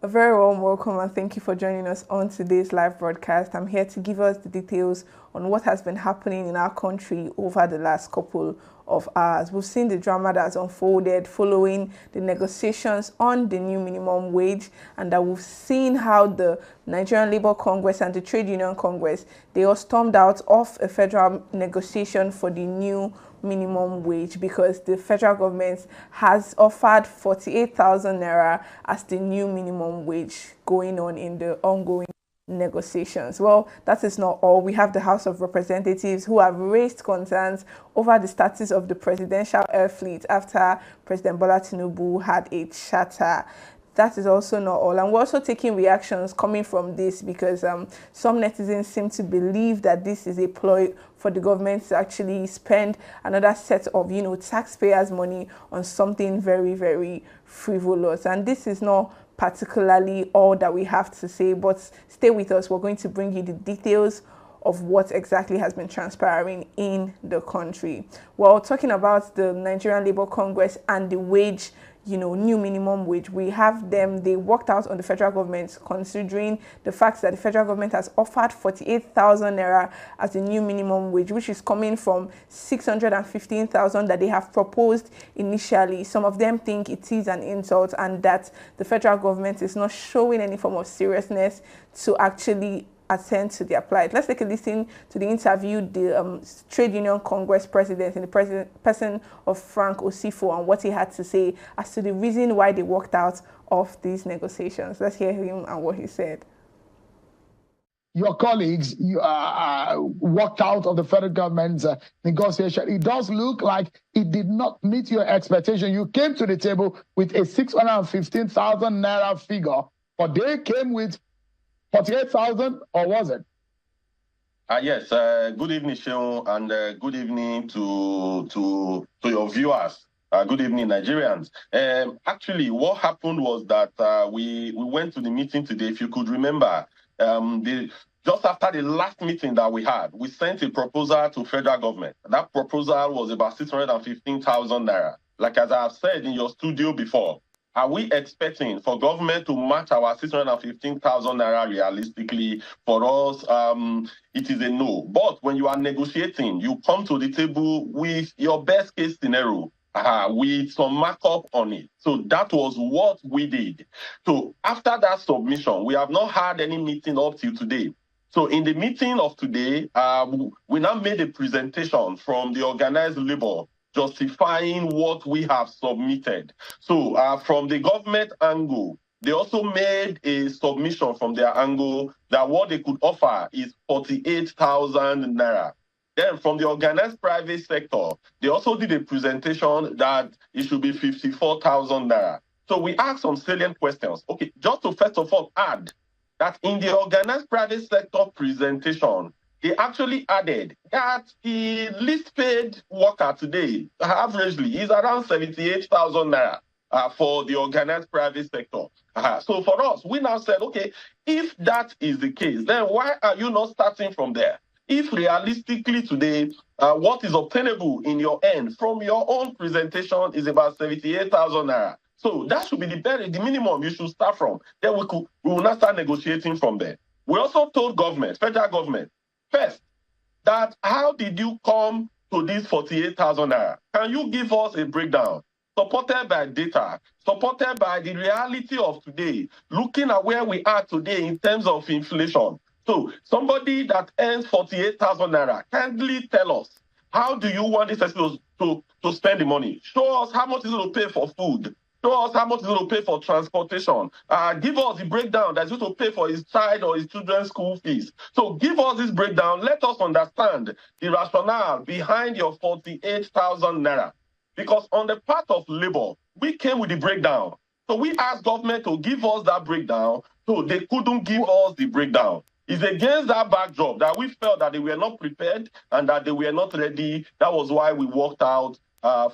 A very warm welcome and thank you for joining us on today's live broadcast. I'm here to give us the details on what has been happening in our country over the last couple of hours. We've seen the drama that has unfolded following the negotiations on the new minimum wage, and that we've seen how the Nigerian Labour Congress and the Trade Union Congress, they all stormed out of a federal negotiation for the new minimum wage because the federal government has offered 48,000 naira as the new minimum wage going on in the ongoing negotiations. Well, that is not all. We have the House of Representatives who have raised concerns over the status of the presidential air fleet after President Bola Tinubu had a charter. That is also not all. And we're also taking reactions coming from this because some netizens seem to believe that this is a ploy for the government to actually spend another set of, taxpayers' money on something very, very frivolous. And this is not particularly all that we have to say, but stay with us. We're going to bring you the details of what exactly has been transpiring in the country. Well, talking about the Nigerian Labour Congress and the wage, new minimum wage, we have them, they worked out on the federal government considering the fact that the federal government has offered 48,000 naira as the new minimum wage, which is coming from 615,000 that they have proposed initially. Some of them think it is an insult and that the federal government is not showing any form of seriousness to actually attend to their plight. Let's take a listen to the interview the Trade Union Congress president in the person of Frank Osifo and what he had to say as to the reason why they walked out of these negotiations. Let's hear him and what he said. Your colleagues walked out of the federal government's negotiation. It does look like it did not meet your expectation. You came to the table with a 615,000 naira figure, but they came with 48,000, or was it? Yes. Good evening, Seun, and good evening to your viewers. Good evening, Nigerians. Actually, what happened was that we went to the meeting today. If you could remember, just after the last meeting that we had, we sent a proposal to federal government. That proposal was about 615,000 naira. Like as I have said in your studio before, are we expecting for government to match our 615,000 naira realistically? For us, it is a no. But when you are negotiating, you come to the table with your best case scenario, with some markup on it. So that was what we did. So after that submission, we have not had any meeting up till today. So in the meeting of today, we now made a presentation from the organized labor justifying what we have submitted. So from the government angle, they also made a submission from their angle that what they could offer is 48,000 naira. Then from the organized private sector, they also did a presentation that it should be 54,000 naira. So we asked some salient questions. Okay, just to first of all add that in the organized private sector presentation, they actually added that the least paid worker today, averagely, is around 78,000 naira for the organized private sector. So for us, we now said, okay, if that is the case, then why are you not starting from there? If realistically today, what is obtainable in your end from your own presentation is about 78,000 naira. So that should be the minimum you should start from. Then we will not start negotiating from there. We also told government, federal government, first, that how did you come to this 48,000 naira? Can you give us a breakdown, supported by data, supported by the reality of today, looking at where we are today in terms of inflation? So somebody that earns 48,000 naira, kindly tell us, how do you want this person to spend the money? Show us how much is it to pay for food. Show us how much is it to pay for transportation. Give us the breakdown that's going to pay for his child or his children's school fees. So give us this breakdown. Let us understand the rationale behind your 48,000 naira. Because on the part of labor, we came with the breakdown. So we asked government to give us that breakdown, so they couldn't give us the breakdown. It's against that backdrop that we felt that they were not prepared and that they were not ready. That was why we walked out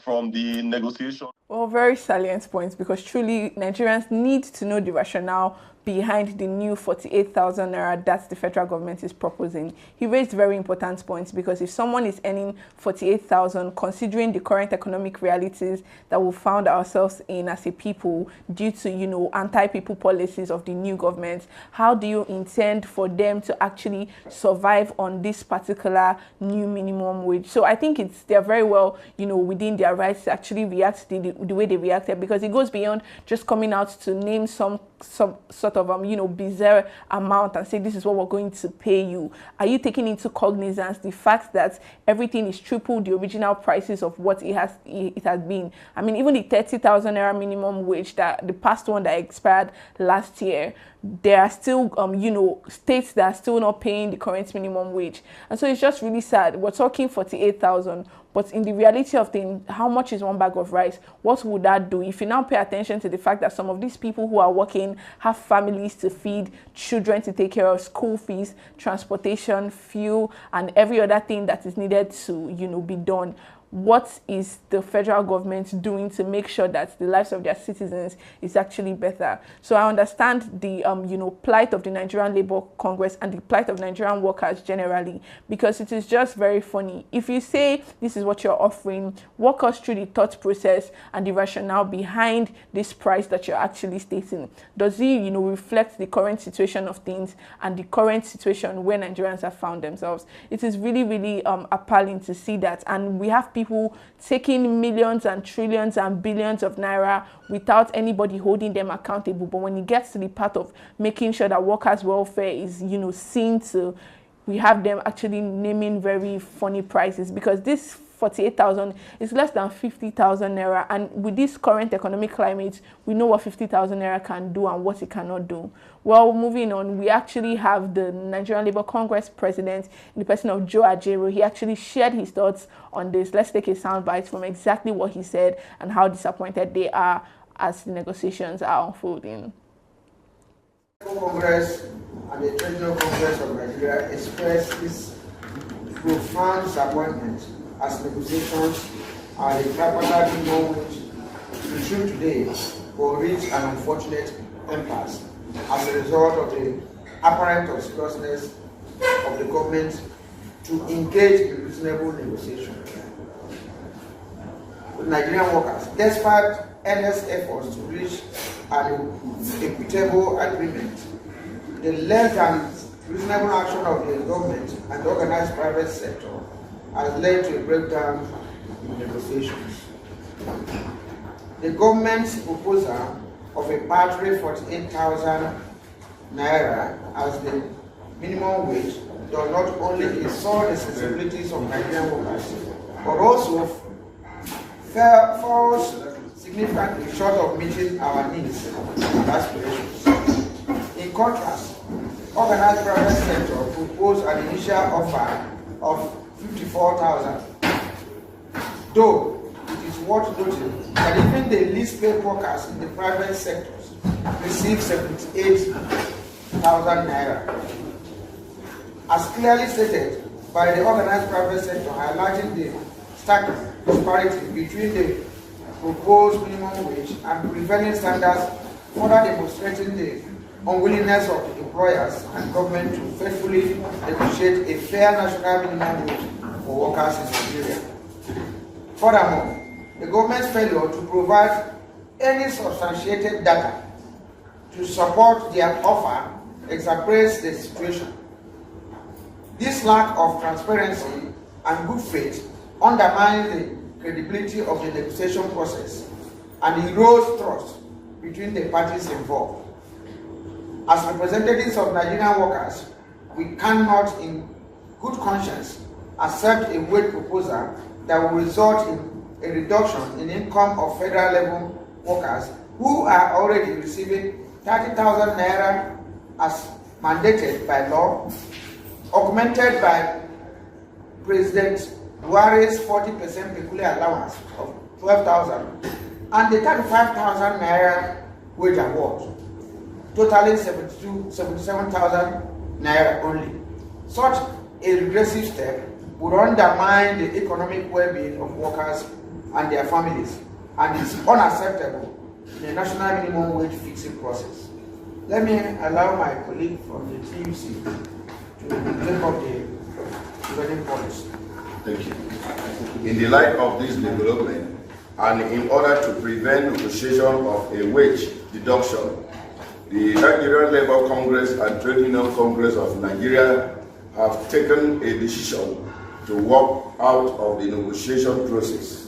from the negotiation. Well, very salient points, because truly Nigerians need to know the rationale behind the new 48,000 naira that the federal government is proposing. He raised very important points, because if someone is earning 48,000, considering the current economic realities that we found ourselves in as a people due to, you know, anti-people policies of the new government, how do you intend for them to actually survive on this particular new minimum wage? So I think they're very well, you know, within their rights to actually react the way they reacted, because it goes beyond just coming out to name some sort of you know, bizarre amount and say this is what we're going to pay you. Are you taking into cognizance the fact that everything is triple the original prices of what it has been? I mean, even the 30,000 naira minimum wage, that the past one that expired last year, there are still you know, states that are still not paying the current minimum wage. And so it's just really sad. We're talking 48,000, but in the reality of things, how much is one bag of rice? What would that do? If you now pay attention to the fact that some of these people who are working have families to feed, children to take care of, school fees, transportation, fuel, and every other thing that is needed to, you know, be done, what is the federal government doing to make sure that the lives of their citizens is actually better? So I understand the you know, plight of the Nigerian Labour Congress and the plight of Nigerian workers generally, because it is just very funny. If you say this is what you're offering, walk us through the thought process and the rationale behind this price that you're actually stating. Does it, you know, reflect the current situation of things and the current situation where Nigerians have found themselves? It is really, really appalling to see that, and we have people taking millions and trillions and billions of naira without anybody holding them accountable. But when it gets to the part of making sure that workers' welfare is, you know, seen to, we have them actually naming very funny prices, because this 48,000 is less than 50,000 naira, and with this current economic climate, we know what 50,000 naira can do and what it cannot do. Well, moving on, we actually have the Nigerian Labour Congress president in the person of Joe Ajero. He actually shared his thoughts on this. Let's take a soundbite from exactly what he said and how disappointed they are as the negotiations are unfolding. Congress and the Regional Congress of Nigeria expressed this profound disappointment as negotiations are the tripartite minimum wage issued today will reach an unfortunate impasse as a result of the apparent obscureness of the government to engage in reasonable negotiation with Nigerian workers, despite earnest efforts to reach an equitable agreement. The less than reasonable action of the government and the organized private sector has led to a breakdown in negotiations. The government's proposal of a paltry 48,000 naira as the minimum wage does not only insult the sensibilities of Nigerian workers, but also falls significantly short of meeting our needs and aspirations. In contrast, organized private sector proposed an initial offer of 54,000. Though it is worth noting that even the least paid workers in the private sectors receive 78,000 naira. As clearly stated by the organized private sector, highlighting the stark disparity between the proposed minimum wage and prevailing standards, further demonstrating the unwillingness of employers and government to faithfully negotiate a fair national minimum wage for workers in Nigeria. Furthermore, the government's failure to provide any substantiated data to support their offer exacerbates the situation. This lack of transparency and good faith undermines the credibility of the negotiation process and erodes trust between the parties involved. As representatives of Nigerian workers, we cannot in good conscience accept a wage proposal that will result in a reduction in income of federal level workers who are already receiving 30,000 naira as mandated by law, augmented by President Buhari's 40% peculiar allowance of 12,000 and the 35,000 naira wage award, totaling 77,000 naira only. Such a regressive step would undermine the economic well-being of workers and their families, and is unacceptable in a national minimum wage fixing process. Let me allow my colleague from the TUC to take up the prevailing policy. Thank you. In the light of this development, and in order to prevent negotiation of a wage deduction, the Nigerian Labour Congress and Trade Union Congress of Nigeria have taken a decision to walk out of the negotiation process.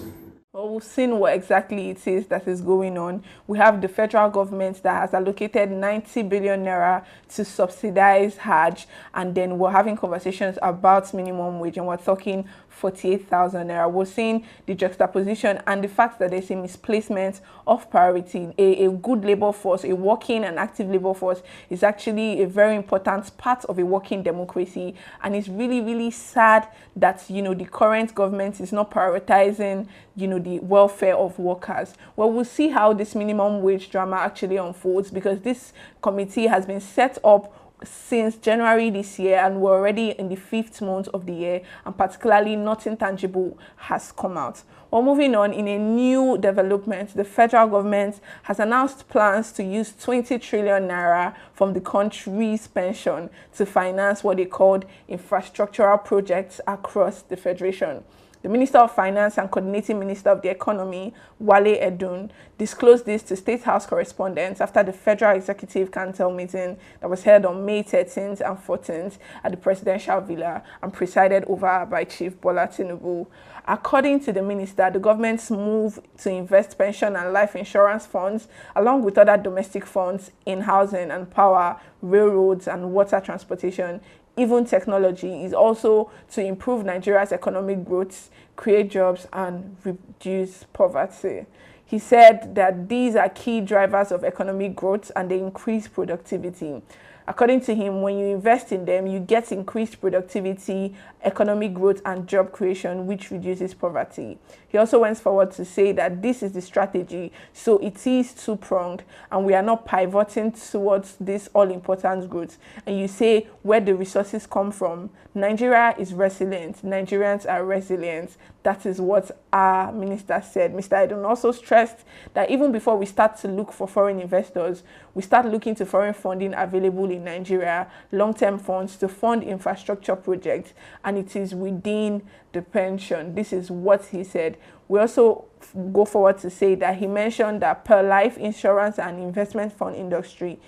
Well, we've seen what exactly it is that is going on. We have the federal government that has allocated 90 billion naira to subsidize Hajj, and then we're having conversations about minimum wage, and we're talking 48,000 naira. We're seeing the juxtaposition and the fact that there's a misplacement of priority. A good labor force, a working and active labor force is actually a very important part of a working democracy, and it's really, really sad that, you know, the current government is not prioritizing, you know, the welfare of workers. Well, we'll see how this minimum wage drama actually unfolds, because this committee has been set up since January this year, and we're already in the 5th month of the year, and particularly nothing tangible has come out. Well, moving on, in a new development, the federal government has announced plans to use 20 trillion naira from the country's pension to finance what they called infrastructural projects across the federation. The Minister of Finance and Coordinating Minister of the Economy, Wale Edun, disclosed this to State House correspondents after the Federal Executive Council meeting that was held on May 13th and 14th at the Presidential Villa and presided over by Chief Bola Tinubu. According to the minister, the government's move to invest pension and life insurance funds, along with other domestic funds in housing and power, railroads and water transportation, even technology, is also to improve Nigeria's economic growth, create jobs, and reduce poverty. He said that these are key drivers of economic growth and they increase productivity. According to him, when you invest in them, you get increased productivity, economic growth, and job creation, which reduces poverty. He also went forward to say that this is the strategy, so it is two-pronged, and we are not pivoting towards this all-important growth. And you say where the resources come from. Nigeria is resilient. Nigerians are resilient. That is what our minister said. Mr. Edun also stressed that even before we start to look for foreign investors, we start looking to foreign funding available in Nigeria, long-term funds to fund infrastructure projects, and it is within the pension. This is what he said. We also go forward to say that he mentioned that per life insurance and investment fund industry,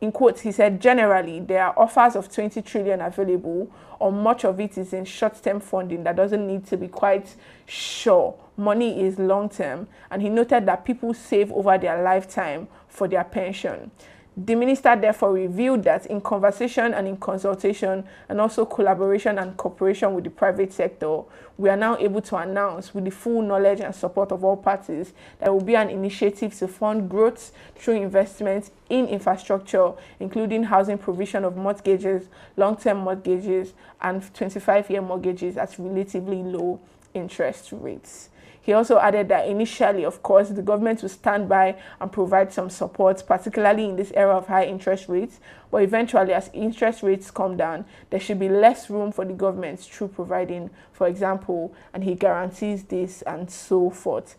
in quotes, he said, generally, there are offers of 20 trillion available, or much of it is in short-term funding that doesn't need to be quite sure. Money is long-term, and he noted that people save over their lifetime for their pension. The minister therefore revealed that in conversation and in consultation and also collaboration and cooperation with the private sector, we are now able to announce with the full knowledge and support of all parties that there will be an initiative to fund growth through investment in infrastructure, including housing provision of mortgages, long-term mortgages, and 25-year mortgages at relatively low interest rates. He also added that initially, of course, the government will stand by and provide some support, particularly in this era of high interest rates. But eventually, as interest rates come down, there should be less room for the government through providing, for example, and he guarantees this and so forth.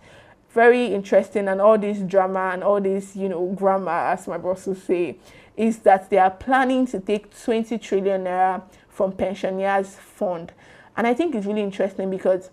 Very interesting, and all this drama and all this, you know, grammar, as my boss will say, is that they are planning to take 20 trillion naira from pensioners' fund. And I think it's really interesting because,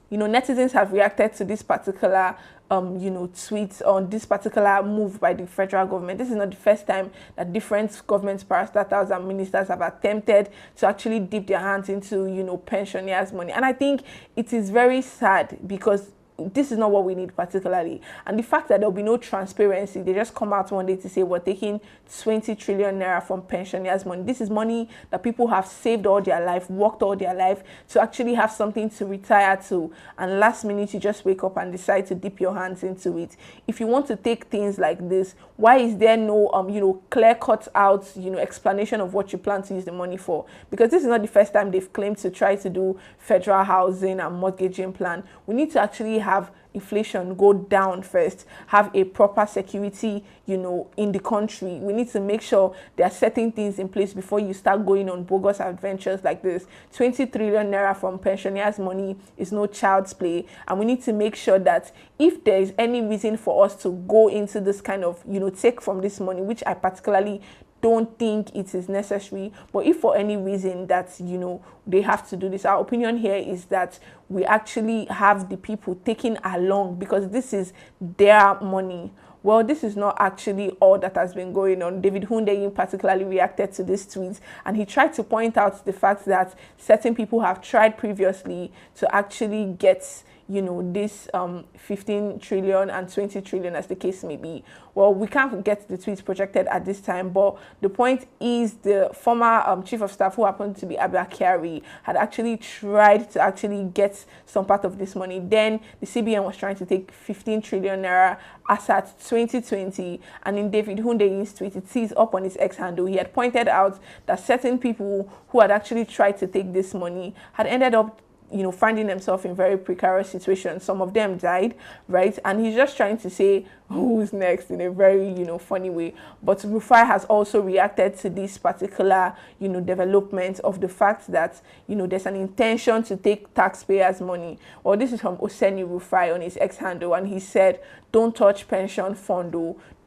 you know, netizens have reacted to this particular, tweet on this particular move by the federal government. This is not the first time that different government parastatals and ministers have attempted to actually dip their hands into, you know, pensioners' money. And I think it is very sad because this is not what we need particularly. And the fact that there will be no transparency, they just come out one day to say we're taking 20 trillion naira from pensioners' money. This is money that people have saved all their life, worked all their life to actually have something to retire to. And last minute, you just wake up and decide to dip your hands into it. If you want to take things like this, why is there no, clear cut out, explanation of what you plan to use the money for? Because this is not the first time they've claimed to try to do federal housing and mortgaging plan. We need to actually have inflation go down first, have a proper security, you know, in the country. We need to make sure there are certain things in place before you start going on bogus adventures like this. 20 trillion naira from pensioners' money is no child's play, and we need to make sure that if there is any reason for us to go into this kind of, you know, take from this money, which I particularly don't think it is necessary, but if for any reason that, you know, they have to do this, our opinion here is that we actually have the people taking along, because this is their money. Well, this is not actually all that has been going on. David Hundeyin particularly reacted to this tweet, and he tried to point out the fact that certain people have tried previously to actually get, you know, this 15 trillion and 20 trillion, as the case may be. Well, we can't get the tweets projected at this time, but the point is the former chief of staff, who happened to be Abba Kyari, had actually tried to actually get some part of this money. Then the CBN was trying to take 15 trillion naira as at 2020, and in David Hundeyin's tweet, it sees up on his X handle, he had pointed out that certain people who had actually tried to take this money had ended up, you know, finding themselves in very precarious situations. Some of them died, right? And he's just trying to say who's next in a very, you know, funny way. But Rufai has also reacted to this particular, you know, development of the fact that, you know, there's an intention to take taxpayers' money. Well, this is from Oseni Rufai on his X handle, and he said, "Don't touch pension fund,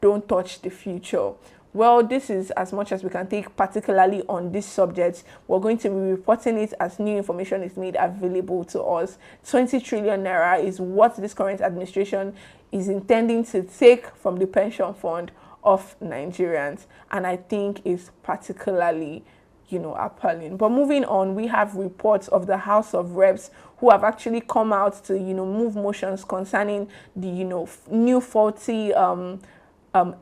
don't touch the future." Well, this is as much as we can take, particularly on this subject. We're going to be reporting it as new information is made available to us. 20 trillion naira is what this current administration is intending to take from the pension fund of Nigerians, and I think is particularly, you know, appalling. But moving on, we have reports of the House of Reps who have actually come out to, you know, move motions concerning the, you know, new faulty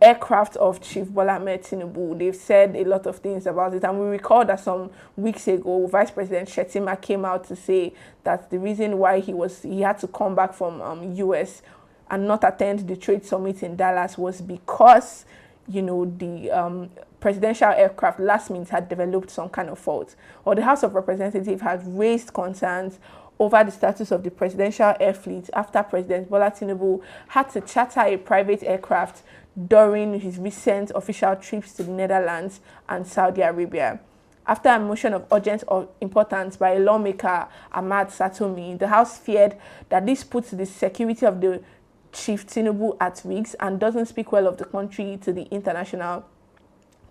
aircraft of Chief Bola Ahmed Tinubu. They've said a lot of things about it, and we recall that some weeks ago, Vice President Shettima came out to say that the reason why he had to come back from US and not attend the trade summit in Dallas was because, you know, the presidential aircraft last minute had developed some kind of fault. Or the House of Representatives had raised concerns over the status of the presidential air fleet after President Bola Tinubu had to charter a private aircraft during his recent official trips to the Netherlands and Saudi Arabia. After a motion of urgent importance by lawmaker Ahmad Satomi, the House feared that this puts the security of the Chief Tinubu at risk and doesn't speak well of the country to the international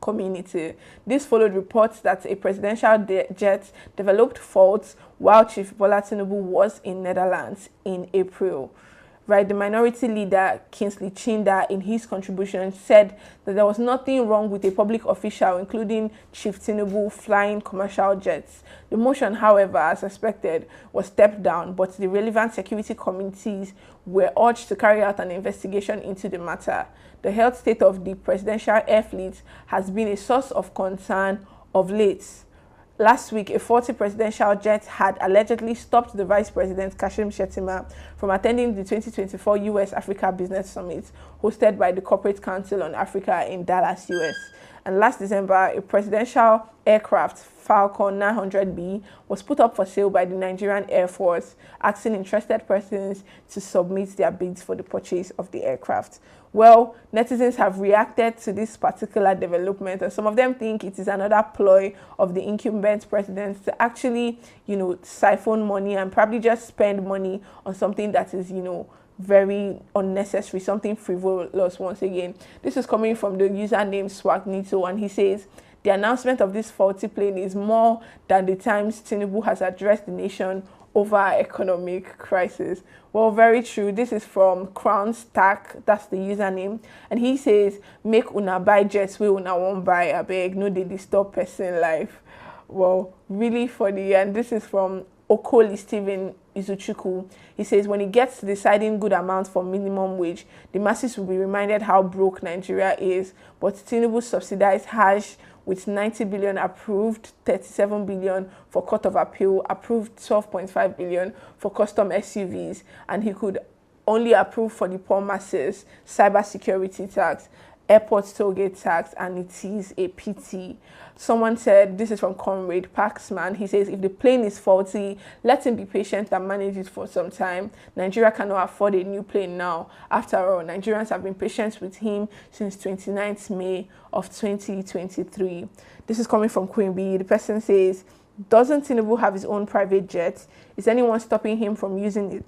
community. This followed reports that a presidential jet developed faults while Chief Bola Tinubu was in Netherlands in April. Right, the minority leader Kingsley Chinda, in his contribution, said that there was nothing wrong with a public official, including Chief Tinubu, flying commercial jets. The motion, however, as expected, was stepped down, but the relevant security committees were urged to carry out an investigation into the matter. The health state of the presidential air fleet has been a source of concern of late. Last week, a faulty presidential jet had allegedly stopped the Vice President Kashim Shettima from attending the 2024 US Africa Business Summit hosted by the Corporate Council on Africa in Dallas, US. And last December, a presidential aircraft, Falcon 900B, was put up for sale by the Nigerian Air Force, asking interested persons to submit their bids for the purchase of the aircraft. Well, netizens have reacted to this particular development, and some of them think it is another ploy of the incumbent president to actually, you know, siphon money and probably just spend money on something that is, you know, very unnecessary, something frivolous once again. This is coming from the username Swagnito, and he says, the announcement of this faulty plane is more than the times Tinubu has addressed the nation over economic crisis. Well, very true. This is from Crown Stack, that's the username, and he says, make una buy jets wey una won't buy, abeg, no dey disturb person life. Well, really funny. And this is from Okoli Stephen Izuchukwu. He says, when it gets to deciding good amount for minimum wage, the masses will be reminded how broke Nigeria is. But Tinubu subsidized Hajj with 90 billion approved, 37 billion for Court of Appeal, approved 12.5 billion for custom SUVs, and he could only approve for the poor masses cybersecurity tax. airport tollgate tax, and it is a pity. Someone said, this is from Comrade Paxman, he says, if the plane is faulty, let him be patient and manage it for some time. Nigeria cannot afford a new plane now. After all, Nigerians have been patient with him since 29th May of 2023. This is coming from Queen B. The person says, doesn't Tinubu have his own private jet? Is anyone stopping him from using it?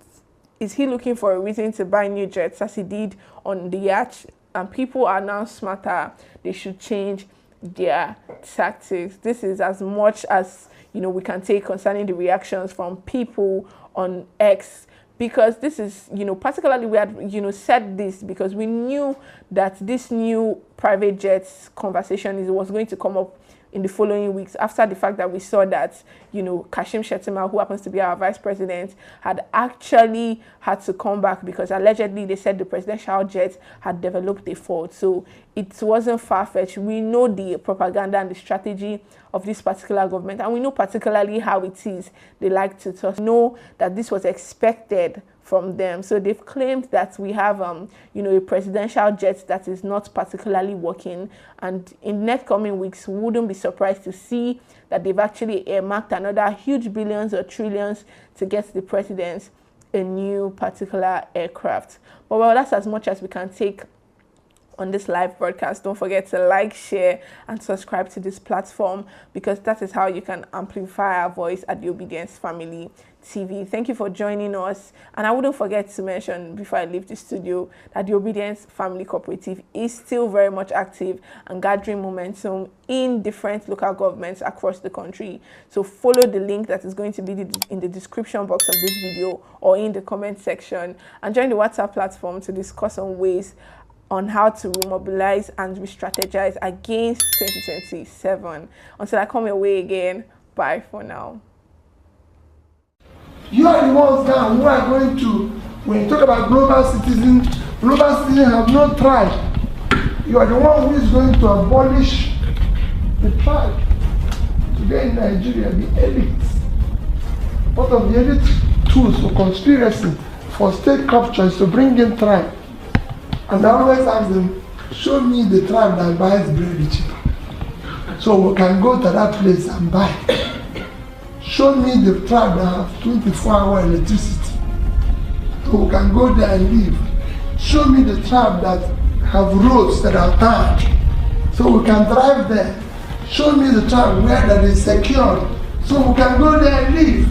Is he looking for a reason to buy new jets as he did on the yacht? And people are now smarter. They should change their tactics. This is as much as we can take concerning the reactions from people on X, because this is particularly we had said this because we knew that this new private jets conversation was going to come up in the following weeks, after the fact that we saw that, Kashim Shettima, who happens to be our vice president, had actually had to come back because allegedly they said the presidential jet had developed a fault. So it wasn't far-fetched. We know the propaganda and the strategy of this particular government, and we know particularly how it is they like to talk. We know that this was expected from them. So they've claimed that we have a presidential jet that is not particularly working, and in next coming weeks we wouldn't be surprised to see that they've actually earmarked another huge billions or trillions to get the president a new particular aircraft. But well, that's as much as we can take on this live broadcast. Don't forget to like, share, and subscribe to this platform, because that is how you can amplify our voice at the Obedience Family TV. Thank you for joining us. And I wouldn't forget to mention before I leave the studio that the Obedience Family Cooperative is still very much active and gathering momentum in different local governments across the country. So follow the link that is going to be in the description box of this video or in the comment section, and join the WhatsApp platform to discuss on ways on how to remobilize and re-strategize against 2027. Until I come your way again, bye for now. You are the ones now who are going to, when you talk about global citizens have no tribe. You are the one who is going to abolish the tribe. Today in Nigeria, the elites, part of the elite tools for conspiracy for state capture is to bring in tribe. And I always ask them, show me the tribe that buys bread cheaper, so we can go to that place and buy. Show me the tribe that have 24-hour electricity, so we can go there and live. Show me the tribe that have roads that are tarred, so we can drive there. Show me the tribe where that is secured, so we can go there and live.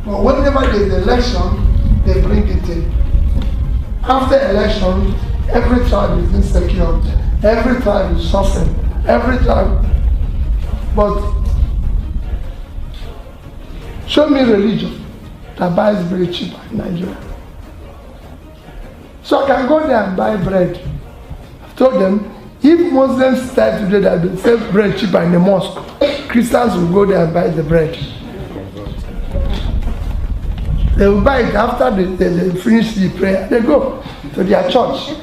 But whenever there is election, they bring it in. After election, every tribe is insecure, every tribe is suffering, every tribe. But show me religion that buys bread cheaper in Nigeria, so I can go there and buy bread. I've told them, if Muslims start today that they sell bread cheaper in the mosque, Christians will go there and buy the bread. They will buy it after they finish the prayer. They go to their church.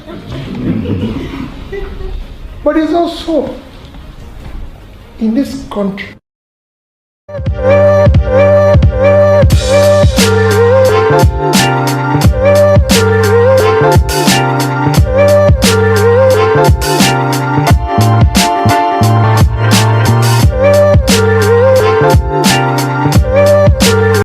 But it's also in this country.